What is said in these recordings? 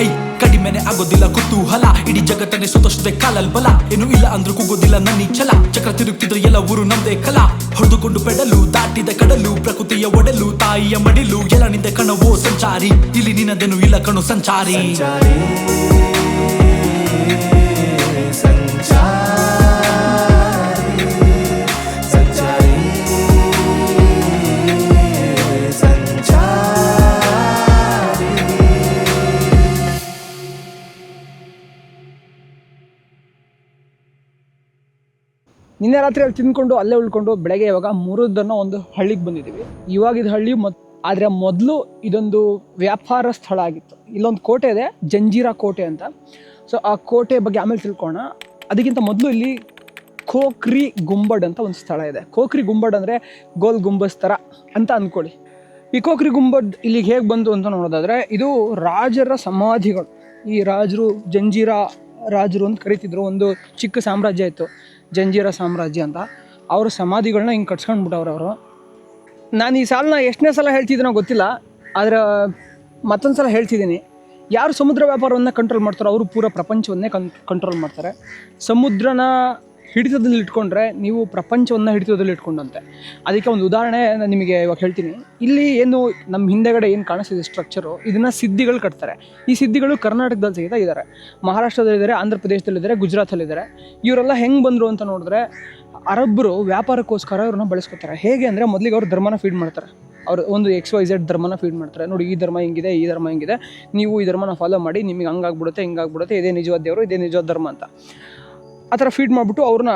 I ಕಡಿಮೆನೆ ಆಗೋದಿಲ್ಲ ಕುತೂಹಲ, ಇಡೀ ಜಗತ್ತನ್ನೇ ಸುತ್ತೋಷ್ಟದೆ ಕಾಲಲ್ ಬಲ. ಏನು ಇಲ್ಲ ಅಂದ್ರೂ ಕುಗೋದಿಲ್ಲ ನನ್ನಿ ಛಲ, ಚಕ್ರ ತಿರುಗ್ತಿದ್ರೆ ಎಲ್ಲ ಊರು ನಮ್ದೇ ಕಲ. ಹೊಡೆದುಕೊಂಡು ಪೆಡಲು ದಾಟಿದ ಕಡಲು, ಪ್ರಕೃತಿಯ ಒಡಲು ತಾಯಿಯ ಮಡಿಲು. ಎಲ್ಲ ನಿಂದೆ ಕಣವೋ ಸಂಚಾರಿ, ಇಲ್ಲಿ ನಿನ್ನದೇನು ಇಲ್ಲ ಕಣು ಸಂಚಾರಿ. ನಿನ್ನೆ ರಾತ್ರಿ ಅಲ್ಲಿ ತಿಂದ್ಕೊಂಡು ಅಲ್ಲೇ ಉಳ್ಕೊಂಡು ಬೆಳಗ್ಗೆ ಇವಾಗ ಮೂರದನ್ನ ಒಂದು ಹಳ್ಳಿಗೆ ಬಂದಿದ್ದೀವಿ. ಇವಾಗ ಇದು ಹಳ್ಳಿ ಆದರೆ ಮೊದಲು ಇದೊಂದು ವ್ಯಾಪಾರ ಸ್ಥಳ ಆಗಿತ್ತು. ಇಲ್ಲೊಂದು ಕೋಟೆ ಇದೆ, ಜಂಜೀರಾ ಕೋಟೆ ಅಂತ. ಸೊ ಆ ಕೋಟೆ ಬಗ್ಗೆ ಆಮೇಲೆ ತಿಳ್ಕೊಳ್ಳೋಣ. ಅದಕ್ಕಿಂತ ಮೊದಲು ಇಲ್ಲಿ ಖೋಖ್ರಿ ಗುಂಬಡ್ ಅಂತ ಒಂದು ಸ್ಥಳ ಇದೆ. ಖೋಖ್ರಿ ಗುಂಬಡ್ ಅಂದರೆ ಗೋಲ್ ಗುಂಬಸ್ ಥರ ಅಂತ ಅಂದ್ಕೊಳ್ಳಿ. ಈ ಖೋಖ್ರಿ ಗುಂಬಡ್ ಇಲ್ಲಿಗೆ ಹೇಗೆ ಬಂತು ಅಂತ ನೋಡೋದಾದರೆ, ಇದು ರಾಜರ ಸಮಾಧಿಗಳು. ಈ ರಾಜರು ಜಂಜೀರಾ ರಾಜರು ಅಂತ ಕರಿತಿದ್ರು. ಒಂದು ಚಿಕ್ಕ ಸಾಮ್ರಾಜ್ಯ ಇತ್ತು, ಜಂಜೀರಾ ಸಾಮ್ರಾಜ್ಯ ಅಂತ. ಅವ್ರ ಸಮಾಧಿಗಳನ್ನ ಹಿಂಗೆ ಕಟ್ಸ್ಕೊಂಡ್ಬಿಟ್ಟವ್ರು ಅವರು. ನಾನು ಈ ಸಾಲನ್ನ ಎಷ್ಟನೇ ಸಲ ಹೇಳ್ತಿದ್ದೀನೋ ಗೊತ್ತಿಲ್ಲ, ಆದರೆ ಮತ್ತೊಂದು ಸಲ ಹೇಳ್ತಿದ್ದೀನಿ. ಯಾರು ಸಮುದ್ರ ವ್ಯಾಪಾರವನ್ನು ಕಂಟ್ರೋಲ್ ಮಾಡ್ತಾರೋ ಅವರು ಪೂರ ಪ್ರಪಂಚವನ್ನೇ ಕಂಟ್ರೋಲ್ ಮಾಡ್ತಾರೆ. ಸಮುದ್ರನ ಹಿಡಿತದಲ್ಲಿ ಇಟ್ಕೊಂಡ್ರೆ ನೀವು ಪ್ರಪಂಚವನ್ನು ಹಿಡಿತದಲ್ಲಿ ಇಟ್ಕೊಂಡಂತೆ. ಅದಕ್ಕೆ ಒಂದು ಉದಾಹರಣೆ ನಾನು ನಿಮಗೆ ಇವಾಗ ಹೇಳ್ತೀನಿ. ಇಲ್ಲಿ ಏನು ನಮ್ಮ ಹಿಂದೆಗಡೆ ಏನು ಕಾಣಿಸ್ತಿದೆ ಸ್ಟ್ರಕ್ಚರು, ಇದನ್ನು ಸಿದ್ಧಿಗಳು ಕಟ್ತಾರೆ. ಈ ಸಿದ್ಧಿಗಳು ಕರ್ನಾಟಕದಲ್ಲಿ ಸಹಿತ ಇದ್ದಾರೆ, ಮಹಾರಾಷ್ಟ್ರದಲ್ಲಿದ್ದಾರೆ, ಆಂಧ್ರ ಪ್ರದೇಶದಲ್ಲಿದ್ದಾರೆ, ಗುಜರಾತಲ್ಲಿದ್ದಾರೆ. ಇವರೆಲ್ಲ ಹೆಂಗೆ ಬಂದರು ಅಂತ ನೋಡಿದ್ರೆ, ಅರಬ್ಬರು ವ್ಯಾಪಾರಕ್ಕೋಸ್ಕರ ಇವ್ರನ್ನ ಬಳಸ್ಕೊತಾರೆ. ಹೇಗೆ ಅಂದರೆ, ಮೊದಲಿಗೆ ಅವರು ಧರ್ಮನ ಫೀಡ್ ಮಾಡ್ತಾರೆ. ಅವರು ಒಂದು XYZ ಧರ್ಮನ ಫೀಡ್ ಮಾಡ್ತಾರೆ. ನೋಡಿ, ಈ ಧರ್ಮ ಹಿಂಗಿದೆ, ಈ ಧರ್ಮ ಹಿಂಗಿದೆ, ನೀವು ಈ ಧರ್ಮನ ಫಾಲೋ ಮಾಡಿ, ನಿಮಗೆ ಹಂಗಾಗ್ಬಿಡುತ್ತೆ, ಹಿಂಗಾಗ್ಬಿಡುತ್ತೆ, ಇದೇ ನಿಜವಾದ ದೇವರು, ಇದೇ ನಿಜವಾದ ಧರ್ಮ ಅಂತ ಆ ಥರ ಫೀಡ್ ಮಾಡಿಬಿಟ್ಟು ಅವ್ರನ್ನ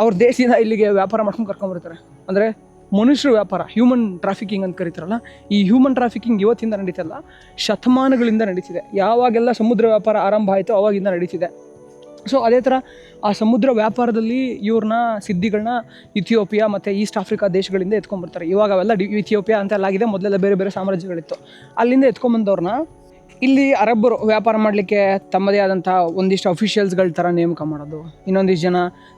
ಅವ್ರ ದೇಶದಿಂದ ಇಲ್ಲಿಗೆ ವ್ಯಾಪಾರ ಮಾಡ್ಕೊಂಡು ಕರ್ಕೊಂಬರ್ತಾರೆ. ಅಂದರೆ ಮನುಷ್ಯರ ವ್ಯಾಪಾರ, ಹ್ಯೂಮನ್ ಟ್ರಾಫಿಕಿಂಗ್ ಅಂತ ಕರೀತಾರಲ್ಲ. ಈ ಹ್ಯೂಮನ್ ಟ್ರಾಫಿಕಿಂಗ್ ಇವತ್ತಿಂದ ನಡೀತಲ್ಲ, ಶತಮಾನಗಳಿಂದ ನಡೀತಿದೆ. ಯಾವಾಗೆಲ್ಲ ಸಮುದ್ರ ವ್ಯಾಪಾರ ಆರಂಭ ಆಯಿತು ಅವಾಗಿಂದ ನಡೀತಿದೆ. ಸೊ ಅದೇ ಥರ ಆ ಸಮುದ್ರ ವ್ಯಾಪಾರದಲ್ಲಿ ಇವ್ರನ್ನ ಸಿದ್ಧಿಗಳನ್ನ ಇಥಿಯೋಪಿಯಾ ಮತ್ತು ಈಸ್ಟ್ ಆಫ್ರಿಕಾ ದೇಶಗಳಿಂದ ಎತ್ಕೊಂಡ್ಬರ್ತಾರೆ. ಇವಾಗ ಅವೆಲ್ಲ ಇಥಿಯೋಪಿಯಾ ಅಂತೆಲ್ಲ ಆಗಿದೆ, ಮೊದಲೆಲ್ಲ ಬೇರೆ ಬೇರೆ ಸಾಮ್ರಾಜ್ಯಗಳಿತ್ತು. ಅಲ್ಲಿಂದ ಎತ್ಕೊಂಬಂದವ್ರನ್ನ ಇಲ್ಲಿ ಅರಬ್ಬರು ವ್ಯಾಪಾರ ಮಾಡಲಿಕ್ಕೆ ತಮ್ಮದೇ ಆದಂಥ ಒಂದಿಷ್ಟು ಅಫಿಷಿಯಲ್ಸ್ಗಳ ಥರ ನೇಮಕ ಮಾಡೋದು, ಇನ್ನೊಂದಿಷ್ಟು ಜನ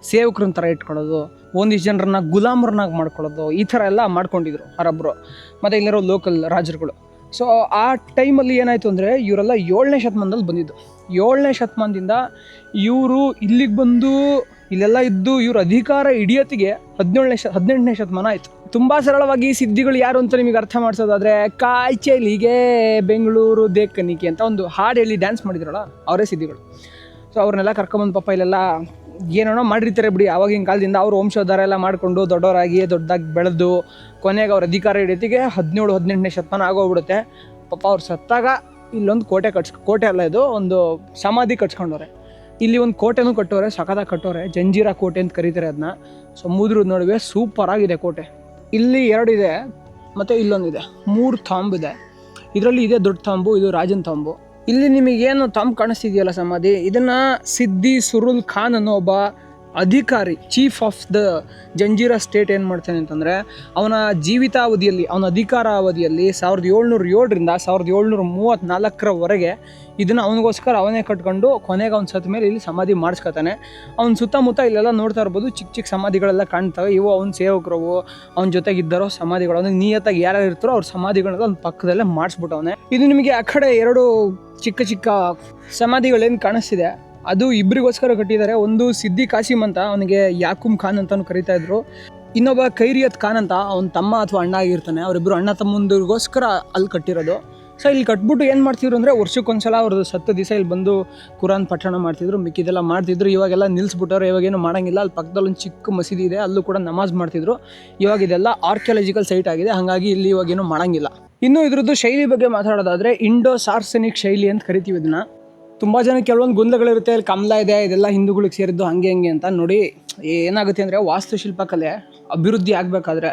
ಸೇವಕರನ್ನ ಥರ ಇಟ್ಕೊಳ್ಳೋದು, ಒಂದಿಷ್ಟು ಜನರನ್ನ ಗುಲಾಮರನ್ನಾಗಿ ಮಾಡ್ಕೊಳ್ಳೋದು, ಈ ಥರ ಎಲ್ಲ ಮಾಡ್ಕೊಂಡಿದ್ರು ಅರಬ್ಬರು ಮತ್ತು ಇಲ್ಲಿರೋ ಲೋಕಲ್ ರಾಜರುಗಳು. ಸೊ ಆ ಟೈಮಲ್ಲಿ ಏನಾಯಿತು ಅಂದರೆ, ಇವರೆಲ್ಲ 7ನೇ ಶತಮಾನದಲ್ಲಿ ಬಂದಿದ್ದು. 7ನೇ ಶತಮಾನದಿಂದ ಇವರು ಇಲ್ಲಿಗೆ ಬಂದು ಇಲ್ಲೆಲ್ಲ ಇದ್ದು ಇವ್ರ ಅಧಿಕಾರ ಹಿಡಿಯೋತ್ತಿಗೆ 18ನೇ ಶತಮಾನ ಆಯಿತು. ತುಂಬ ಸರಳವಾಗಿ ಸಿದ್ಧಿಗಳು ಯಾರು ಅಂತ ನಿಮಗೆ ಅರ್ಥ ಮಾಡಿಸೋದಾದರೆ, ಕಾಯ್ಚೆಲಿಗೆ ಬೆಂಗಳೂರು ದೇಕ್ಕನಿಕೆ ಅಂತ ಒಂದು ಹಾಡು ಹೇಳಿ ಡ್ಯಾನ್ಸ್ ಮಾಡಿದ್ರಲ್ಲ, ಅವರೇ ಸಿದ್ಧಿಗಳು. ಸೊ ಅವ್ರನ್ನೆಲ್ಲ ಕರ್ಕೊಂಬಂದು ಪಾಪ ಇಲ್ಲೆಲ್ಲ ಏನೇನೋ ಮಾಡಿರ್ತಾರೆ ಬಿಡಿ. ಆವಾಗಿನ ಕಾಲದಿಂದ ಅವರು ವಂಶೋದ್ಧಾರ ಎಲ್ಲ ಮಾಡಿಕೊಂಡು ದೊಡ್ಡವರಾಗಿ ದೊಡ್ಡದಾಗಿ ಬೆಳೆದು ಕೊನೆಗೆ ಅವ್ರ ಅಧಿಕಾರ ಹಿಡಿಯೋತ್ತಿಗೆ 17-18ನೇ ಶತಮಾನ ಆಗೋಗ್ಬಿಡುತ್ತೆ. ಪಾಪ ಅವ್ರು ಸತ್ತಾಗ ಇಲ್ಲೊಂದು ಕೋಟೆ ಅಲ್ಲ, ಇದು ಒಂದು ಸಮಾಧಿ ಕಟ್ಸ್ಕೊಂಡವ್ರೆ. ಇಲ್ಲಿ ಒಂದು ಕೋಟೆನೂ ಕಟ್ಟೋರೆ, ಸಖತ್ತಾಗಿ ಕಟ್ಟೋರೆ. ಜಂಜೀರಾ ಕೋಟೆ ಅಂತ ಕರೀತಾರೆ ಅದನ್ನ. ಸಮುದ್ರದ ನಡುವೆ ಸೂಪರಾಗಿದೆ ಕೋಟೆ. ಇಲ್ಲಿ 2 ಇದೆ ಮತ್ತು ಇಲ್ಲೊಂದಿದೆ, 3 ತಾಂಬ್ ಇದೆ. ಇದರಲ್ಲಿ ಇದೆ ದೊಡ್ಡ ತಾಂಬು, ಇದು ರಾಜನ್ ತಾಂಬು. ಇಲ್ಲಿ ನಿಮಗೇನು ತಾಂಬ್ ಕಾಣಿಸ್ತಿದೆಯಲ್ಲ ಸಮಾಧಿ, ಇದನ್ನು ಸಿದ್ದಿ ಸುರುಲ್ ಖಾನ್ ಅನ್ನೋ ಒಬ್ಬ ಅಧಿಕಾರಿ, ಚೀಫ್ ಆಫ್ ದ ಜಂಜೀರಾ ಸ್ಟೇಟ್ ಏನು ಮಾಡ್ತಾನೆ ಅಂತಂದರೆ, ಅವನ ಜೀವಿತಾವಧಿಯಲ್ಲಿ, ಅವನ ಅಧಿಕಾರ ಅವಧಿಯಲ್ಲಿ 1707ರಿಂದ 1734ರವರೆಗೆ ಇದನ್ನು ಅವನಿಗೋಸ್ಕರ ಅವನೇ ಕಟ್ಕೊಂಡು ಕೊನೆಗೆ ಅವ್ನು ಸತ್ತ ಮೇಲೆ ಇಲ್ಲಿ ಸಮಾಧಿ ಮಾಡಿಸ್ಕೊತಾನೆ. ಅವ್ನ ಸುತ್ತಮುತ್ತ ಇಲ್ಲೆಲ್ಲ ನೋಡ್ತಾ ಇರ್ಬೋದು, ಚಿಕ್ಕ ಚಿಕ್ಕ ಸಮಾಧಿಗಳೆಲ್ಲ ಕಾಣ್ತವೆ. ಇವು ಅವ್ನ ಸೇವಕರವು, ಅವ್ನ ಜೊತೆಗಿದ್ದಾರೋ ಸಮಾಧಿಗಳು, ಅವನಿಗೆ ನಿಯತ್ತಾಗಿ ಯಾರ್ಯಾರು ಇರ್ತಾರೋ ಅವ್ರ ಸಮಾಧಿಗಳನ್ನ ಅವ್ನ ಪಕ್ಕದಲ್ಲೇ ಮಾಡಿಸ್ಬಿಟ್ಟವನೆ. ಇದು ನಿಮಗೆ ಆ ಕಡೆ 2 ಚಿಕ್ಕ ಚಿಕ್ಕ ಸಮಾಧಿಗಳೇನು ಕಾಣಿಸ್ತಿದೆ, ಅದು ಇಬ್ಬರಿಗೋಸ್ಕರ ಕಟ್ಟಿದ್ದಾರೆ. ಒಂದು ಸಿದ್ದಿ ಕಾಸಿಮ್ ಅಂತ, ಅವನಿಗೆ ಯಾಕುಮ್ ಖಾನ್ ಅಂತಲೂ ಕರೀತಾ ಇದ್ರು. ಇನ್ನೊಬ್ಬ ಖೈರಿಯತ್ ಖಾನ್ ಅಂತ, ಅವನ ತಮ್ಮ ಅಥವಾ ಅಣ್ಣ ಆಗಿರ್ತಾನೆ. ಅವರಿಬ್ಬರು ಅಣ್ಣ ತಮ್ಮಂದಿರಿಗೋಸ್ಕರ ಅಲ್ಲಿ ಕಟ್ಟಿರೋದು. ಸೊ ಇಲ್ಲಿ ಕಟ್ಬಿಟ್ಟು ಏನು ಮಾಡ್ತಿದ್ರು ಅಂದರೆ, ವರ್ಷಕ್ಕೊಂದ್ಸಲ ಅವ್ರದ್ದು ಸತ್ತ ದಿವಸ ಇಲ್ಲಿ ಬಂದು ಕುರಾನ್ ಪಠಣ ಮಾಡ್ತಿದ್ರು, ಮಿಕ್ಕಿದೆಲ್ಲ ಮಾಡ್ತಿದ್ರು. ಇವಾಗೆಲ್ಲ ನಿಲ್ಲಿಸ್ಬಿಟ್ಟವ್ರು, ಇವಾಗೇನು ಮಾಡೋಂಗಿಲ್ಲ. ಅಲ್ಲಿ ಪಕ್ಕದಲ್ಲಿ ಒಂದು ಚಿಕ್ಕ ಮಸೀದಿ ಇದೆ, ಅಲ್ಲೂ ಕೂಡ ನಮಾಜ್ ಮಾಡ್ತಿದ್ರು. ಇವಾಗ ಇದೆಲ್ಲ ಆರ್ಕಿಯಾಲಜಿಕಲ್ ಸೈಟ್ ಆಗಿದೆ, ಹಾಗಾಗಿ ಇಲ್ಲಿ ಇವಾಗೇನು ಮಾಡೋಂಗಿಲ್ಲ. ಇನ್ನು ಇದ್ರದ್ದು ಶೈಲಿ ಬಗ್ಗೆ ಮಾತಾಡೋದಾದರೆ, ಇಂಡೋ ಸಾರ್ಸನಿಕ್ ಶೈಲಿ ಅಂತ ಕರಿತೀವಿ ಇದನ್ನು. ತುಂಬ ಜನ ಕೆಲವೊಂದು ಗೊಂದಲಗಳಿರುತ್ತೆ, ಅಲ್ಲಿ ಕಮಲ ಇದೆ, ಇದೆಲ್ಲ ಹಿಂದೂಗಳಿಗೆ ಸೇರಿದ್ದು ಹಂಗೆ ಅಂತ. ನೋಡಿ, ಏನಾಗುತ್ತೆ ಅಂದರೆ, ವಾಸ್ತುಶಿಲ್ಪ ಕಲೆ ಅಭಿವೃದ್ಧಿ ಆಗಬೇಕಾದ್ರೆ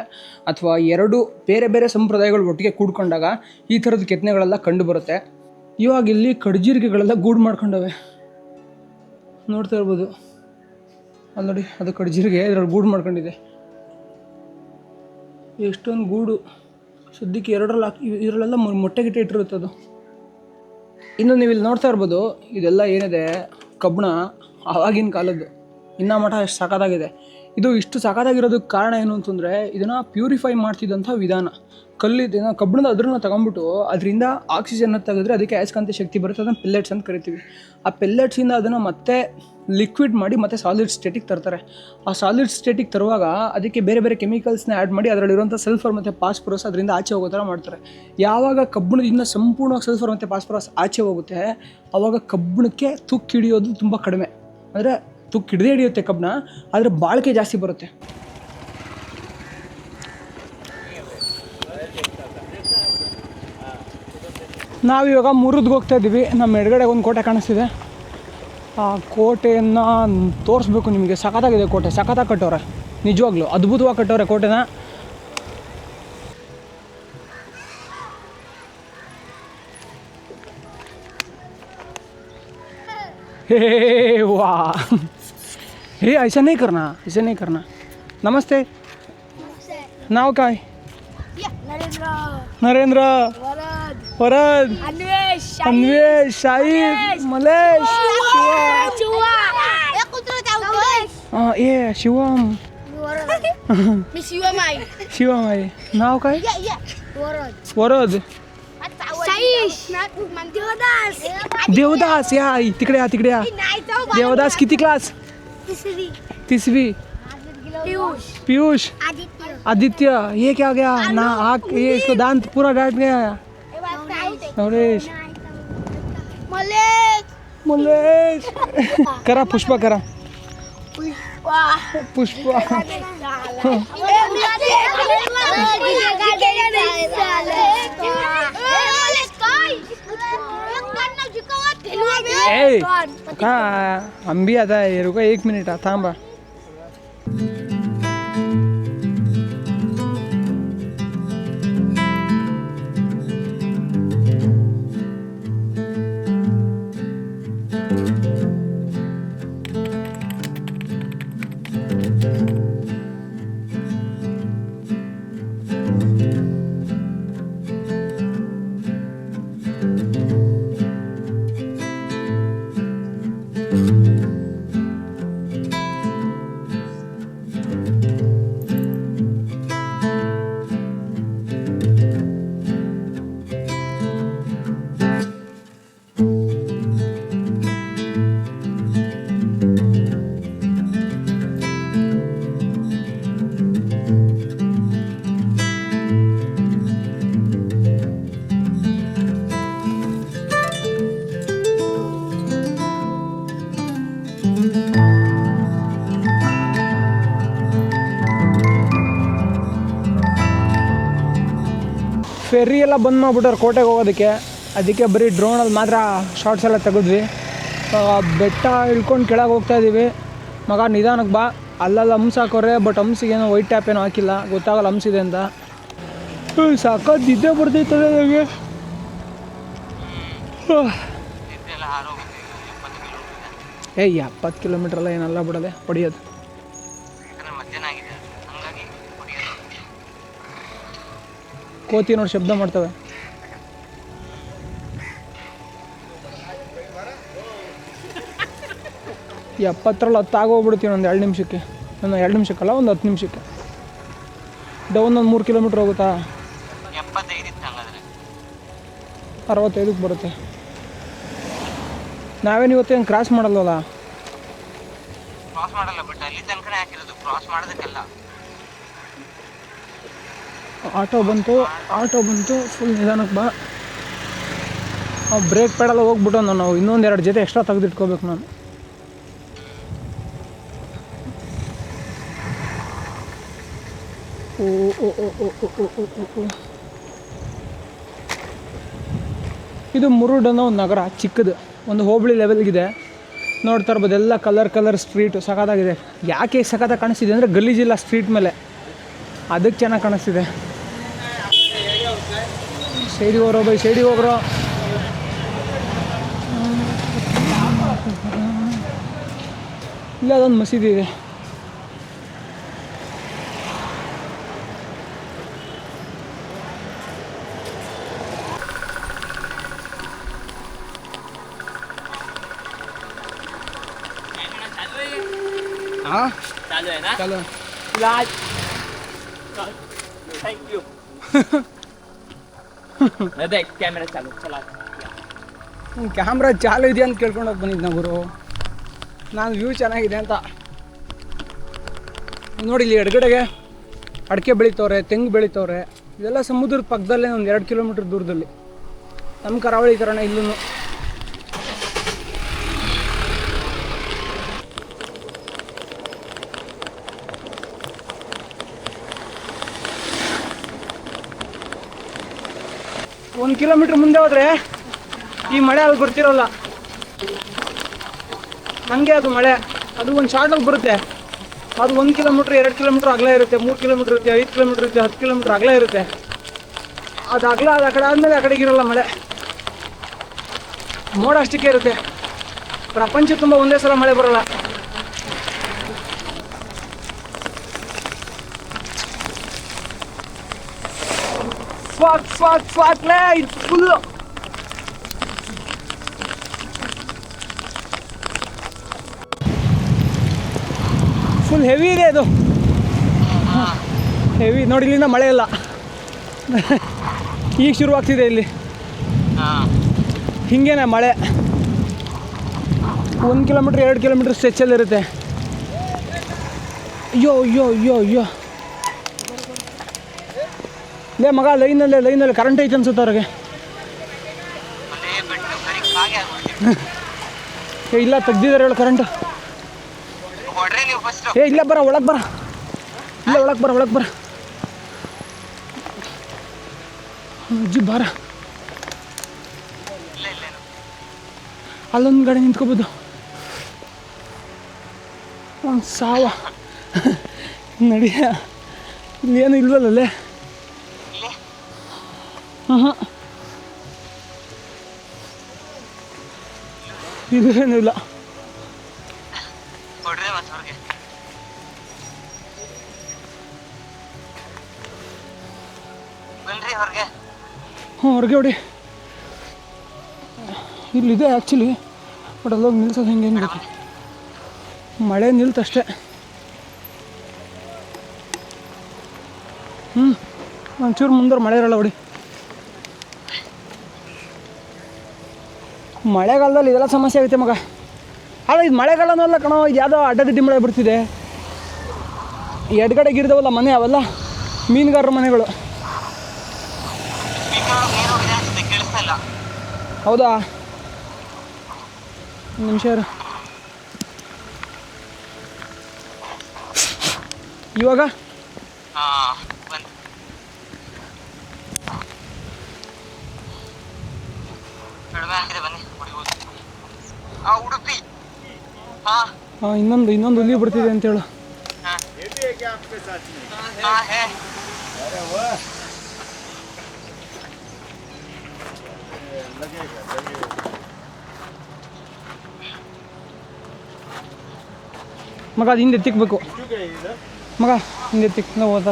ಅಥವಾ 2 ಬೇರೆ ಬೇರೆ ಸಂಪ್ರದಾಯಗಳು ಒಟ್ಟಿಗೆ ಕೂಡ್ಕೊಂಡಾಗ ಈ ಥರದ ಕೆತ್ತನೆಗಳೆಲ್ಲ ಕಂಡು ಬರುತ್ತೆ. ಇವಾಗ ಇಲ್ಲಿ ಕಡ್ಜಿರ್ಗೆಗಳೆಲ್ಲ ಗೂಡು ಮಾಡ್ಕೊಂಡವೆ, ನೋಡ್ತಾ ಇರ್ಬೋದು. ಅಲ್ಲಿ ನೋಡಿ, ಅದು ಕಡ್ಜಿರ್ಗೆ ಇದರಲ್ಲಿ ಗೂಡು ಮಾಡ್ಕೊಂಡಿದೆ. ಎಷ್ಟೊಂದು ಗೂಡು ಸದ್ಯಕ್ಕೆ 2ರಲ್ಲಿ ಇದರಲ್ಲೆಲ್ಲ ಮೊಟ್ಟೆ ಗಿಟ್ಟೆ ಇಟ್ಟಿರುತ್ತೆ ಅದು. ಇನ್ನು ನೀವು ಇಲ್ಲಿ ನೋಡ್ತಾ ಇರ್ಬೋದು, ಇದೆಲ್ಲ ಏನಿದೆ ಕಬ್ಬಣ ಆವಾಗಿನ ಕಾಲದ್ದು. ಇನ್ನೂ ಮಠ ಎಷ್ಟು ಸಖತ್ತಾಗಿದೆ. ಇದು ಇಷ್ಟು ಸಖತ್ತಾಗಿರೋದಕ್ಕೆ ಕಾರಣ ಏನು ಅಂತಂದರೆ ಇದನ್ನು ಪ್ಯೂರಿಫೈ ಮಾಡ್ತಿದ್ದಂಥ ವಿಧಾನ. ಕಲ್ಲಿದ್ದೇನೋ ಕಬ್ಬಿಣದ ಅದನ್ನು ತಗೊಂಡ್ಬಿಟ್ಟು ಅದರಿಂದ ಆಕ್ಸಿಜನ್ನ ತೆಗೆದ್ರೆ ಅದಕ್ಕೆ ಅಯಸ್ಕಾಂತ ಶಕ್ತಿ ಬರುತ್ತೆ, ಅದನ್ನು ಪೆಲ್ಲೆಟ್ಸ್ ಅಂತ ಕರಿತೀವಿ. ಆ ಪೆಲ್ಲೆಟ್ಸಿಂದ ಅದನ್ನು ಮತ್ತೆ ಲಿಕ್ವಿಡ್ ಮಾಡಿ ಮತ್ತೆ ಸಾಲಿಡ್ ಸ್ಟೇಟಿಗೆ ತರ್ತಾರೆ. ಆ ಸಾಲಿಡ್ ಸ್ಟೇಟಿಗೆ ತರುವಾಗ ಅದಕ್ಕೆ ಬೇರೆ ಬೇರೆ ಕೆಮಿಕಲ್ಸ್ನ ಆ್ಯಡ್ ಮಾಡಿ ಅದರಲ್ಲಿರುವಂಥ ಸಲ್ಫರ್ ಮತ್ತು ಫಾಸ್ಫರಸ್ ಅದರಿಂದ ಆಚೆ ಹೋಗೋ ಥರ ಮಾಡ್ತಾರೆ. ಯಾವಾಗ ಕಬ್ಬಿಣದಿಂದ ಸಂಪೂರ್ಣವಾಗಿ ಸಲ್ಫರ್ ಮತ್ತು ಫಾಸ್ಫರಸ್ ಆಚೆ ಹೋಗುತ್ತೆ ಆವಾಗ ಕಬ್ಬಿಣಕ್ಕೆ ತುಕ್ಕು ಹಿಡಿಯೋದು ತುಂಬ ಕಡಿಮೆ, ಅಂದರೆ ತುಕ್ಕು ಹಿಡಿದೇ ಹಿಡಿಯುತ್ತೆ ಕಬ್ಬನ್ನ, ಆದರೆ ಬಾಳಿಕೆ ಜಾಸ್ತಿ ಬರುತ್ತೆ. ನಾವಿವಾಗ ಮುರಿದ್ಗೆ ಹೋಗ್ತಾ ಇದ್ದೀವಿ. ನಮ್ಮ ಎಡಗಡೆ ಒಂದು ಕೋಟೆ ಕಾಣಿಸ್ತಿದೆ. ಆ ಕೋಟೆಯನ್ನು ತೋರಿಸ್ಬೇಕು ನಿಮಗೆ. ಸಖತ್ತಾಗಿದೆ ಕೋಟೆ, ಸಖತ್ತಾಗಿ ಕಟ್ಟವ್ರೆ, ನಿಜವಾಗ್ಲೂ ಅದ್ಭುತವಾಗಿ ಕಟ್ಟವ್ರೆ ಕೋಟೆನ. हे वाह, हे ऐसा नहीं करना, ऐसा नहीं करना. नमस्ते. नाव काय? नरेंद्र, वरद, अन्वेश, शाहिद, मलेश, ये शिवम. शिवम आहे. नाव काय? वरद. देवदास. या तिकडे या, तिकडे या. देवदास किती क्लास? तीसरी. पीयूष. आदित्य. ये क्या गया ना? ये इसको दांत पूरा डांट गया. नवरेश. मलेश. करा पुष्पा, करा पुष्पा. का हम भी आता है, रुको 1 मिनिट थांबा. ಫೆರ್ರಿ ಎಲ್ಲ ಬಂದ್ ಮಾಡಿಬಿಟ್ಟಾರೆ ಕೋಟೆಗೆ ಹೋಗೋದಕ್ಕೆ. ಅದಕ್ಕೆ ಬರೀ ಡ್ರೋನಲ್ಲಿ ಮಾತ್ರ ಶಾರ್ಟ್ಸ್ ಎಲ್ಲ ತೆಗೆದ್ವಿ. ಬೆಟ್ಟ ಇಳ್ಕೊಂಡು ಕೆಳಗೆ ಹೋಗ್ತಾ ಇದ್ದೀವಿ. ಮಗ ನಿಧಾನಕ್ಕೆ ಬಾ, ಅಲ್ಲೆಲ್ಲ ಹಂಸ ಹಾಕೋರೆ, ಬಟ್ ಹಂಸಿಗೇನೋ ವೈಟ್ ಟ್ಯಾಪ್ ಏನೋ ಹಾಕಿಲ್ಲ, ಗೊತ್ತಾಗಲ್ಲ ಹಂಸಿದೆ ಅಂತ. ಸಾಕಾಗಿ ನಿದ್ದೆ ಬರ್ತೈತದೆ ನನಗೆ. ಏಯ್ 70 ಕಿಲೋಮೀಟ್ರ್ ಎಲ್ಲ ಏನಲ್ಲ ಬಿಡೋದೆ ಹೊಡಿಯೋದು. ಕೋತಿ ನೋಡಿ ಶಬ್ದ ಮಾಡ್ತವೆ. ಈ 70ರಲ್ಲಿ 10 ಆಗೋಗ್ಬಿಡ್ತೀವಿ ಒಂದು 2 ನಿಮಿಷಕ್ಕೆ. ಒಂದು 2 ನಿಮಿಷಕ್ಕಲ್ಲ, ಒಂದು 10 ನಿಮಿಷಕ್ಕೆ. ಡೌನ್ ಒಂದು 3 ಕಿಲೋಮೀಟ್ರ್ ಹೋಗುತ್ತಾ? 65ಕ್ಕೆ ಬರುತ್ತೆ. ನಾವೇನು ಇವತ್ತೇನು ಕ್ರಾಸ್ ಮಾಡಲ್ವಲ್ಲ. ಆಟೋ ಬಂತು ಫುಲ್ ನಿಧಾನಕ್ಕೆ ಬಾ. ಬ್ರೇಕ್ ಪ್ಯಾಡೆಲ್ಲ ಹೋಗ್ಬಿಟ್ಟು ನಾವು ಇನ್ನೊಂದು 2 ಜೊತೆ ಎಕ್ಸ್ಟ್ರಾ ತೆಗೆದಿಟ್ಕೋಬೇಕು ನಾನು. ಓ ಓ ಓ ಓ ಓ ಓ ಓ ಓ. ಇದು ಮುರುಡ್ ಅನ್ನೋ ಒಂದು ನಗರ, ಚಿಕ್ಕದು, ಒಂದು ಹೋಬಳಿ ಲೆವೆಲ್ಗಿದೆ. ನೋಡ್ತಾ ಇರ್ಬೋದು ಎಲ್ಲ ಕಲರ್ ಸ್ಟ್ರೀಟು, ಸಖತ್ತಾಗಿದೆ. ಯಾಕೆ ಸಖತ್ತಾಗಿ ಕಾಣಿಸ್ತಿದೆ ಅಂದರೆ ಗಲೀಜಿಲ್ಲ ಸ್ಟ್ರೀಟ್ ಮೇಲೆ, ಅದಕ್ಕೆ ಚೆನ್ನಾಗಿ ಕಾಣಿಸ್ತಿದೆ. ಸೈಡಿಗೆ ಹೋಗ್ರೋ ಬೈ, ಸೈಡಿಗೆ ಹೋಗ್ರೋ. ಇಲ್ಲ ಅದೊಂದು ಮಸೀದಿ ಇದೆ. हाँ चालू है ना? चलो इलाज थैंक यू देख कैमरा चालू चला ಕ್ಯಾಮ್ರಾ ಚಾಲು ಇದೆಯಾ ಅಂತ ಕೇಳ್ಕೊಂಡೋಗಿ ಬಂದಿದ್ದ ಗುರು. ನಾನು ವ್ಯೂ ಚೆನ್ನಾಗಿದೆ ಅಂತ ನೋಡಿ. ಇಲ್ಲಿ ಎಡಗಡೆಗೆ ಅಡಿಕೆ ಬೆಳಿತವ್ರೆ, ತೆಂಗು ಬೆಳಿತವ್ರೆ. ಇದೆಲ್ಲ ಸಮುದ್ರದ ಪಕ್ಕದಲ್ಲೇ ಒಂದು 2 ಕಿಲೋಮೀಟ್ರ್ ದೂರದಲ್ಲಿ. ನಮ್ಮ ಕರಾವಳಿ ಥರನೇ ಇಲ್ಲೂ. ಒಂದು ಕಿಲೋಮೀಟ್ರ್ ಮುಂದೆ ಹೋದರೆ ಈ ಮಳೆ ಅಲ್ಲಿ ಬರ್ತಿರೋಲ್ಲ. ನನಗೆ ಅದು ಮಳೆ ಅದು ಒಂದು ಶಾರ್ಟಲ್ಲಿ ಬರುತ್ತೆ. ಅದು 1 ಕಿಲೋಮೀಟ್ರ್ 2 ಕಿಲೋಮೀಟ್ರ್ ಅಗಲ ಇರುತ್ತೆ, 3 ಕಿಲೋಮೀಟ್ರ್ ಇರುತ್ತೆ, 5 ಕಿಲೋಮೀಟ್ರ್ ಇರುತ್ತೆ, 10 ಕಿಲೋಮೀಟ್ರ್ ಅಗಲ ಇರುತ್ತೆ. ಅದು ಅಗಲ ಅದು ಆ ಕಡೆ ಆದಮೇಲೆ ಆ ಕಡೆಗಿರೋಲ್ಲ ಮಳೆ. ಮೋಡ ಅಷ್ಟಕ್ಕೆ ಇರುತ್ತೆ. ಪ್ರಪಂಚ ತುಂಬ ಒಂದೇ ಸಲ ಮಳೆ ಬರೋಲ್ಲ. ಫಾಕ್ಲೇ ಇದು ಫುಲ್ಲು ಫುಲ್ ಹೆವಿ ಇದೆ ಅದು. ಹೆವಿ ನೋಡಿ, ಇಲ್ಲಿಂದ ಮಳೆ ಇಲ್ಲ. ಈಗ ಶುರುವಾಗ್ತಿದೆ ಇಲ್ಲಿ. ಹಿಂಗೇನೆ ಮಳೆ 1 ಕಿಲೋಮೀಟ್ರ್ 2 ಕಿಲೋಮೀಟ್ರ್ ಸ್ಟ್ರೆಚ್ಚಲ್ಲಿರುತ್ತೆ. ಅಯ್ಯೋ ಅಯ್ಯೋ ಅಯ್ಯೋ ಅಯ್ಯೋ ಲೇ ಮಗ, ಲೈನಲ್ಲಿ ಕರೆಂಟ್ ಐತೆ ಅನ್ಸುತ್ತೆ ಅವ್ರಿಗೆ. ಇಲ್ಲ ತೆಗ್ದಿದ್ದಾರೆ ಹೇಳು ಕರೆಂಟ್. ಇಲ್ಲ ಬರ ಒಳಗೆ ಬರ, ಇಲ್ಲ ಒಳಗೆ ಬರ ಅಜ್ಜಿ ಬಾರ. ಅಲ್ಲೊಂದು ಗಾಡಿ ನಿಂತ್ಕೋಬೋದು. ಒಂದು ಸಾವ ನಡಿಯ. ಇಲ್ಲೇನು ಇಲ್ವಲ್ಲೇ. ಹಾಂ ಇದೇನು ಇಲ್ಲ. ಹ್ಞೂ ಹೊರಗೆ ಹೊಡಿ. ಇಲ್ಲಿದೆ ಆ್ಯಕ್ಚುಲಿ, ಬಟ್ ಅಲ್ಲೋಗಿ ನಿಲ್ಸೋದು ಹೆಂಗೆ ಗೊತ್ತು. ಮಳೆ ನಿಲ್ತಷ್ಟೇ. ಒಂಚೂರು ಮುಂದೆ ಮಳೆ ಇರಲ್ಲ ಹೊಡಿ. ಮಳೆಗಾಲದಲ್ಲಿ ಇದೆಲ್ಲ ಸಮಸ್ಯೆ ಆಗುತ್ತೆ ಮಗ. ಅಲ್ಲ ಇದು ಮಳೆಗಾಲನೂ ಅಲ್ಲ ಕಣೋ, ಇದು ಯಾವುದೋ ಅಡ್ಡದಿಡ್ಡಿ ಮಳೆ ಬಿಡ್ತಿದೆ. ಎಡಗಡೆಗೆ ಇರ್ದವಲ್ಲ ಮನೆ, ಅವೆಲ್ಲ ಮೀನುಗಾರರ ಮನೆಗಳು. ಹೌದಾ, ಒಂದು ನಿಮಿಷ ಇರು. ಇವಾಗ ಉಡುಪಿ ಇನ್ನೊಂದು ಹುಲಿ ಬಿಡ್ತಿದೆ ಅಂತೇಳು. ಮಗ ಅದು ಹಿಂದೆ ಎತ್ತಿಕ್ಬೇಕು. ಮಗ ಹಿಂದೆ ಎತ್ತಿಕ್ ನಾವು ಹೋದ.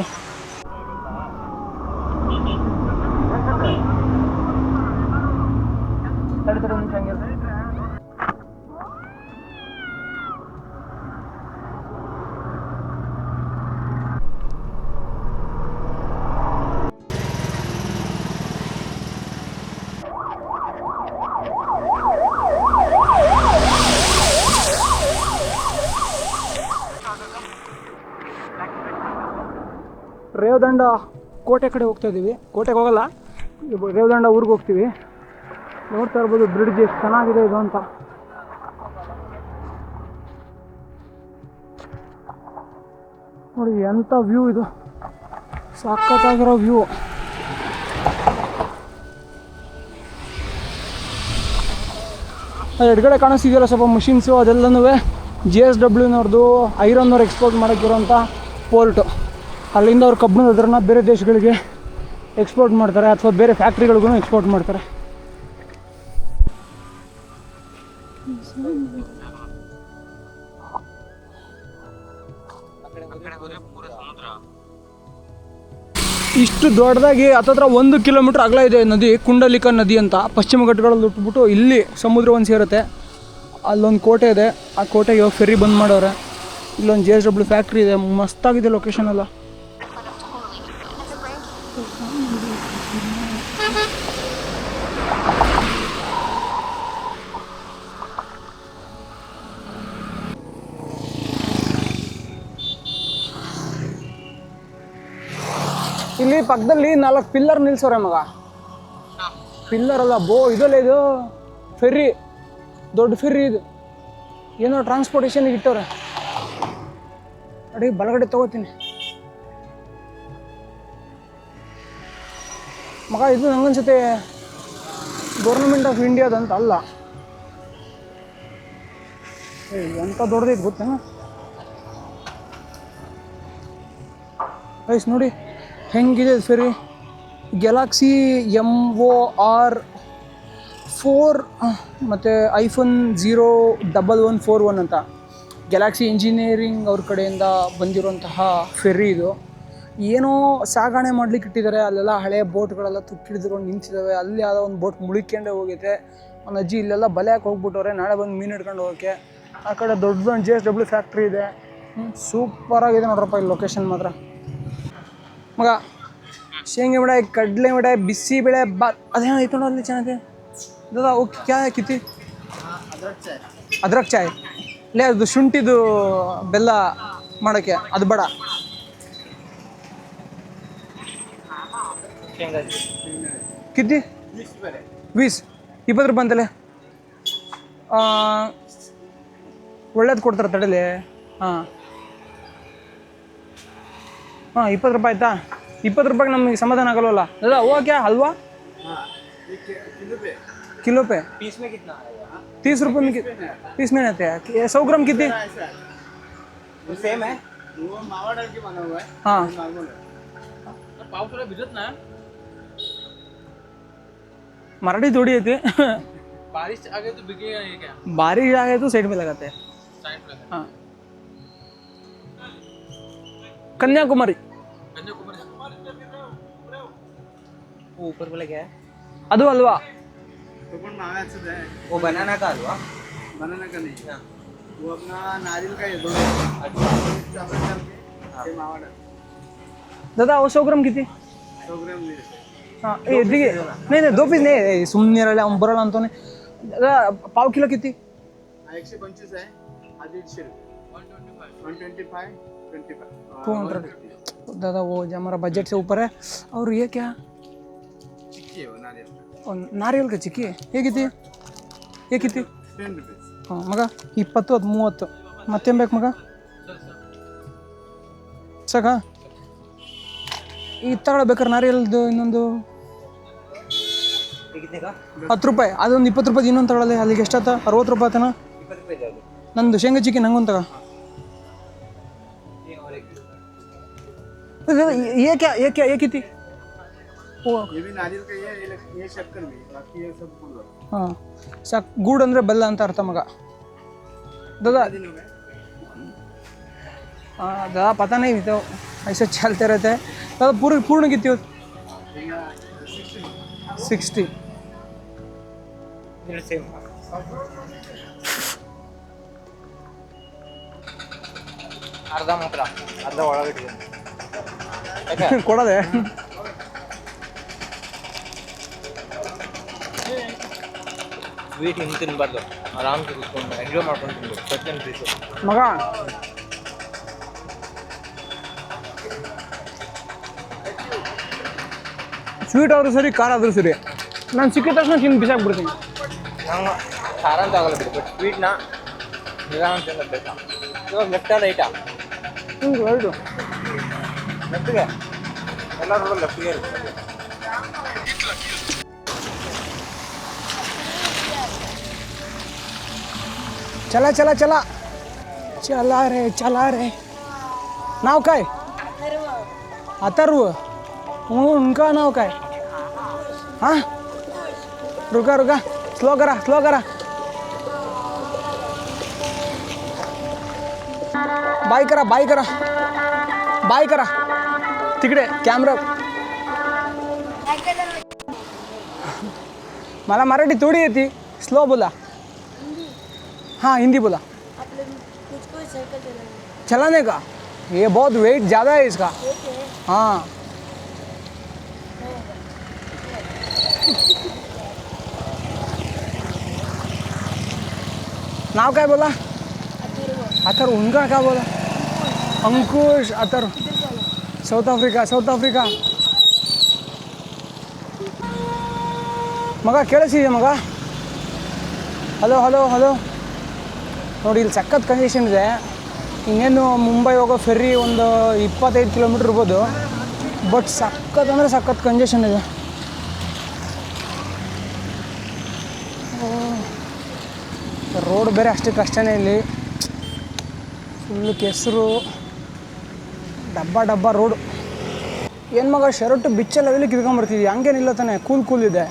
ರೇವದಂಡ ಕೋಟೆ ಕಡೆ ಹೋಗ್ತಾ ಇದ್ದೀವಿ. ಕೋಟೆಗೆ ಹೋಗಲ್ಲ, ರೇವದಂಡ ಊರಿಗೆ ಹೋಗ್ತೀವಿ. ನೋಡ್ತಾ ಇರ್ಬೋದು ಬ್ರಿಡ್ಜ್ ಎಷ್ಟು ಚೆನ್ನಾಗಿದೆ ಇದು ಅಂತ. ನೋಡಿ ಎಂಥ ವ್ಯೂ ಇದು, ಸಖತ್ತಾಗಿರೋ ವ್ಯೂ. ಎಡಗಡೆ ಕಾಣಿಸ್ತಿದೆಯಲ್ಲ ಸ್ವಲ್ಪ ಮಷಿನ್ಸು, ಅದೆಲ್ಲನೂ JSWನವ್ರದ್ದು ಐರನ್ನವ್ರು ಎಕ್ಸ್ಪೋರ್ಟ್ ಮಾಡೋಕ್ಕಿರೋಂಥ ಪೋರ್ಟು. ಅಲ್ಲಿಂದ ಅವ್ರು ಕಬ್ಬಿಣದ ಅದರನ್ನ ಬೇರೆ ದೇಶಗಳಿಗೆ ಎಕ್ಸ್ಪೋರ್ಟ್ ಮಾಡ್ತಾರೆ, ಅಥವಾ ಬೇರೆ ಫ್ಯಾಕ್ಟ್ರಿಗಳಿಗೂ ಎಕ್ಸ್ಪೋರ್ಟ್ ಮಾಡ್ತಾರೆ. ಇಷ್ಟು ದೊಡ್ಡದಾಗಿ ಹತ್ತತ್ರ 1 ಕಿಲೋಮೀಟ್ರ್ ಅಗಲ ಇದೆ ನದಿ, ಕುಂಡಲಿಕ ನದಿ ಅಂತ. ಪಶ್ಚಿಮ ಘಟ್ಟಗಳಲ್ಲಿ ಹುಟ್ಬಿಟ್ಟು ಇಲ್ಲಿ ಸಮುದ್ರ ಒಂದು ಸೇರುತ್ತೆ. ಅಲ್ಲೊಂದು ಕೋಟೆ ಇದೆ, ಆ ಕೋಟೆಗೆ ಇವಾಗ ಫೆರಿ ಬಂದ್ ಮಾಡವ್ರೆ. ಇಲ್ಲೊಂದು JSW ಫ್ಯಾಕ್ಟ್ರಿ ಇದೆ, ಮಸ್ತಾಗಿದೆ ಲೊಕೇಶನ್ ಎಲ್ಲ. ಇಲ್ಲಿ ಪಕ್ಕದಲ್ಲಿ 4 ಪಿಲ್ಲರ್ ನಿಲ್ಸೋರೆ ಮಗ. ಪಿಲ್ಲರ್ ಅಲ್ಲ ಇದಲ್ಲ, ಇದು ಫೆರ್ರಿ, ದೊಡ್ಡ ಫೆರ್ರಿ ಇದು. ಏನೋ ಟ್ರಾನ್ಸ್ಪೋರ್ಟೇಷನ್ಗೆ ಇಟ್ಟವ್ರೆ. ಅಡಿ ಬಲಗಡೆ ತಗೋತೀನಿ ಮಗ. ಇದು ನಂಗನ್ಸುತ್ತೆ ಗೌರ್ಮೆಂಟ್ ಆಫ್ ಇಂಡಿಯಾದಂತ ಅಲ್ಲ. ಎಂತ ದೊಡ್ಡದೈತೆ ಗೊತ್ತೇನ ಗೈಸ್, ನೋಡಿ ಹೆಂಗಿದೆ ಫೆರಿ. ಗ್ಯಾಲಕ್ಸಿ MOR4 ಮತ್ತು iPhone 01141 ಅಂತ ಗ್ಯಾಲಕ್ಸಿ ಇಂಜಿನಿಯರಿಂಗ್ ಅವ್ರ ಕಡೆಯಿಂದ ಬಂದಿರುವಂತಹ ಫೆರ್ರಿ ಇದು. ಏನೋ ಸಾಗಣೆ ಮಾಡ್ಲಿಕ್ಕೆ ಇಟ್ಟಿದ್ದಾರೆ. ಅಲ್ಲೆಲ್ಲ ಹಳೆ ಬೋಟ್ಗಳೆಲ್ಲ ತುಕ್ಕಿಡಿದ್ಕೊಂಡು ನಿಂತಿದ್ದಾವೆ. ಅಲ್ಲಿ ಯಾವುದೋ ಒಂದು ಬೋಟ್ ಮುಳುಕೊಂಡೇ ಹೋಗೈತೆ. ಒಂದು ಅಜ್ಜಿ ಇಲ್ಲೆಲ್ಲ ಬಲೆ ಹಾಕಿ ಹೋಗ್ಬಿಟ್ಟವ್ರೆ, ನಾಳೆ ಬಂದು ಮೀನು ಹಿಡ್ಕೊಂಡು ಹೋಗೋಕ್ಕೆ. ಆ ಕಡೆ ದೊಡ್ಡದೊಂದು JSW ಫ್ಯಾಕ್ಟ್ರಿ ಇದೆ. ಸೂಪರಾಗಿದೆ ನೋಡ್ರಪ್ಪ ಇಲ್ಲಿ ಲೊಕೇಶನ್ ಮಾತ್ರ ಮಗ. ಶೇಂಗೆ ಬೇಳೆ, ಕಡಲೆ ಬೇಳೆ, ಬಿಸಿ ಬೇಳೆ ಬಾತ್, ಅದೇನೋ ಐತೆ ನೋಡಲ್ಲಿ ಚೆನ್ನಾಗಿದೆ ದಾದಾ. ಓಕೆ, ಕ್ಯಾ ಕಿತ್ತಿ? ಅದ್ರಕ್ ಚಾಯ್ ಲೇ, ಅದು ಶುಂಠಿದು ಬೆಲ್ಲ ಮಾಡೋಕ್ಕೆ ಅದು ಬೇಡ. ಕಿತ್ತಿ 20 ರೂಪಾಯಿ ಅಂತಲೇ. ಒಳ್ಳೇದು ಕೊಡ್ತಾರೆ ತಡಲಿ. ಹಾಂ 20 ರೂಪಾಯಿ ಆಯ್ತಾ? 20 ರೂಪಾಯಿಗೆ ನಮಗೆ ಸಮಾಧಾನ ಆಗಲ್ವಲ್ಲ दादा. वो क्या हलवा किलो पे? पीस में कितना आएगा? 30 रुपये में पीस में रहते हैं. 100 ग्राम कितने? सेम है, वो मावा डाल के बना हुआ है. हाँ, पाव थोड़ा भिजत ना. मराठी थोड़ी है. बारिश आ गई तो बिकेगा ये क्या? बारिश आ गई तो साइड में लगाते हैं. साइड में. हाँ, कन्याकुमारी. वो ऊपर वाला क्या है? अदु हलवा. वो बनाना का हलवा? बनाना का नहीं, वो अपना नारियल का है. दादा वो 100 ग्राम किती? 100 ग्राम नहीं. हाँ, देखिए नहीं 2 पीस नहीं. सुमने रहा हम बरल अंतोने. दादा पाव किलो किती? 125 है. 125. 125 200. दादा वो जो हमारा बजट से ऊपर है. और ये क्या? चिक्की है, वो नारियल का. नारियल का चिक्की है. ये कितनी? ये कितनी? 10 रुपीस. हाँ मग 20 ಅದು 30. ಮತ್ತೇನು ಬೇಕು ಮಗ? ಸಾಕಾ? ಈ ತಗೊಳ್ಬೇಕಾರೆ ನಾರಿಯಲ್ದು ಇನ್ನೊಂದು 10 ರೂಪಾಯಿ. ಅದೊಂದು 20 ರೂಪಾಯಿ. ಇನ್ನೊಂದು ತಗೊಳ್ಳಲಿ. ಅಲ್ಲಿಗೆ ಎಷ್ಟಾತ? 60 ರೂಪಾಯಿ ಆತನ. ನಂದು ಶೇಂಗಾ ಚಿಕ್ಕಿ ನಂಗೊಂದು ತಗ. ये क्या ये कितनी? वो ये भी नारियल का ये शक्कर भी, बाकी ये सब गुड़. हाँ, गुड़ ಅಂದ್ರೆ ಬೆಲ್ಲ ಅಂತ ಅರ್ಥ ಮಗ. दादा दादा पता नहीं तो ऐसे चलते रहते हैं. दादा पूर्ण कितनी हो? 60. अर्धा मात्र, अर्धा ಒಳಗಡೆ ಕೊಡದೆ. ಸ್ವೀಟ್ ಹಿಂಗೆ ತಿನ್ಬಾರ್ದು, ಆರಾಮ್ ಕೂತ್ಕೊಂಡು ಎಂಜಾಯ್ ಮಾಡ್ಕೊಂಡು ತಿನ್ಬೇಕು. ಸತ್ಯನ ಪೀಸು ಮಗ. ಸ್ವೀಟ್ ಆದರೂ ಸರಿ, ಖಾರ ಆದರೂ ಸರಿ, ನಾನು ಸಿಕ್ಕಿದ ತಕ್ಷಣ ತಿಂದು ಬಿಸಾಕ್ಬಿಡ್ತೀನಿ. ನಂಗೆ ಖಾರ ಅಂತ ಆಗಲ್ಲ ಬಿಡಿ, ಬಟ್ ಸ್ವೀಟ್ನ ನಿಧಾನ ತಿನ್ನಬೇಕು. ಇವಾಗ ಲೆಫ್ಟಾ ರೈಟಾ? ಹಿಂಗೆ ರೈಟು. ಲೆಫ್ಟಿಗೆ ಎಲ್ಲರೂ ಲೆಫ್ಟಿಗೆ ಇರುತ್ತೆ. चला चला चला चला रे. नाव काय? अथर्व. उनका नाव काय? हाँ, रुका स्लो करा. बाय करा तिकडे कॅमेरा. मला मराठी थोडी येते. स्लो बोला. हाँ हिंदी बोला. चलाने का ये बहुत वेट ज़्यादा है इसका हाँ नाव क्या बोला अतर उनका क्या बोला अंकुश अतर साउथ अफ्रीका मग ಕೇಳಿಸಿದೆ ಮಗ ಹಲೋ ನೋಡಿ ಇಲ್ಲಿ ಸಖತ್ ಕಂಡೀಷನ್ ಇದೆ ಇನ್ನೇನು ಮುಂಬೈ ಹೋಗೋ ಫೆರ್ರಿ ಒಂದು 25 ಕಿಲೋಮೀಟ್ರ್ ಇರ್ಬೋದು ಬಟ್ ಸಖತ್ ಅಂದರೆ ಸಖತ್ ಕಂಜೆಷನ್ ಇದೆ ರೋಡ್ ಬೇರೆ ಅಷ್ಟು ಕಷ್ಟನೇ ಇಲ್ಲಿ ಫುಲ್ಲು ಕೆಸರು ಡಬ್ಬ ರೋಡು ಏನು ಮಗ ಶರ್ಟು ಬಿಚ್ಚ ಲೆವೆಲಿಗೆ ಕಿತ್ಕೊಂಡ್ಬರ್ತಿದ್ವಿ ಹಂಗೇನಿಲ್ಲ ತಾನೆ ಕೂಲ್ ಇದೆ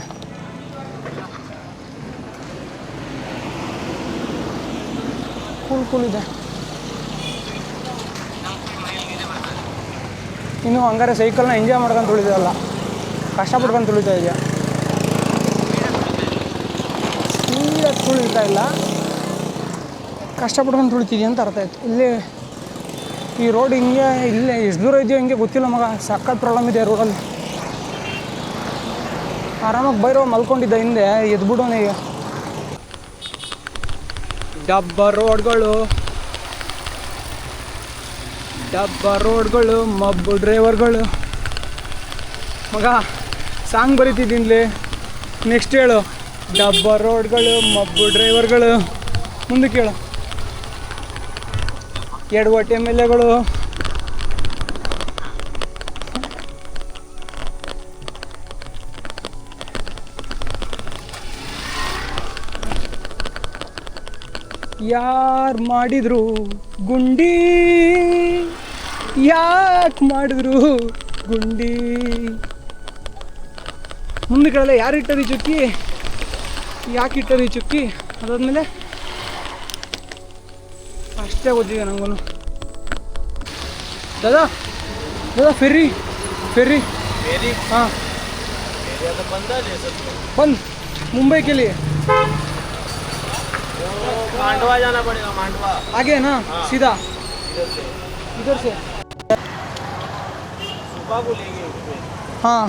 ಕೂಲ್ ಇದೆ ಇನ್ನು ಹಂಗಾರೆ ಸೈಕಲ್ನ ಎಂಜಾಯ್ ಮಾಡ್ಕೊಂಡು ತುಳಿತೀವಲ್ಲ ಕಷ್ಟಪಡ್ಕೊಂಡು ತುಳಿತಾ ಇದೆಯಾ ಸ್ಪೀಡಾಗಿ ತುಳಿತಾ ಇಲ್ಲ ಕಷ್ಟಪಡ್ಕೊಂಡು ತುಳಿತಿದ್ಯಾ ಅಂತ ಅರ್ಥ ಆಯ್ತು ಇಲ್ಲಿ ಈ ರೋಡ್ ಹಿಂಗೆ ಇಲ್ಲೇ ಎಷ್ಟು ದೂರ ಇದೆಯೋ ಹಿಂಗೆ ಗೊತ್ತಿಲ್ಲ ಮಗ ಸಖತ್ ಪ್ರಾಬ್ಲಮ್ ಇದೆ ರೋಡಲ್ಲಿ ಆರಾಮಾಗಿ ಬೈರೋ ಮಲ್ಕೊಂಡಿದ್ದ ಹಿಂದೆ ಎದ್ಬಿಡೋಣ ಈಗ ಡಬ್ಬ ರೋಡ್ಗಳು ಮಬ್ಬು ಡ್ರೈವರ್ಗಳು ಮಗ ಸಾಂಗ್ ಬರೀತಿದ್ದೀನಿ ನೆಕ್ಸ್ಟ್ ಹೇಳು ಡಬ್ಬ ರೋಡ್ಗಳು ಮಬ್ಬು ಡ್ರೈವರ್ಗಳು ಮುಂದಕ್ಕೆ ಹೇಳು ಎಡವಟ್ಟು MLAಗಳು ಯಾರು ಮಾಡಿದ್ರು ಗುಂಡಿ ಯಾಕೆ ಮಾಡಿದ್ರು ಗುಂಡಿ ಮುಂದಕ್ಕೆಲ್ಲ ಯಾರು ಇಟ್ಟರಿ ಚುಕ್ಕಿ ಯಾಕೆ ಇಟ್ಟರಿ ಚುಕ್ಕಿ ಅದಾದ್ಮೇಲೆ ಅಷ್ಟೇ ಗೊತ್ತಿದೆ ನನಗೂ दादा फेरी हाँ बंद मुंबई के लिए मांडवा जाना पड़ेगा मांडवा आगे है ना हाँ। सीधा इधर से सुबह को लेंगे हाँ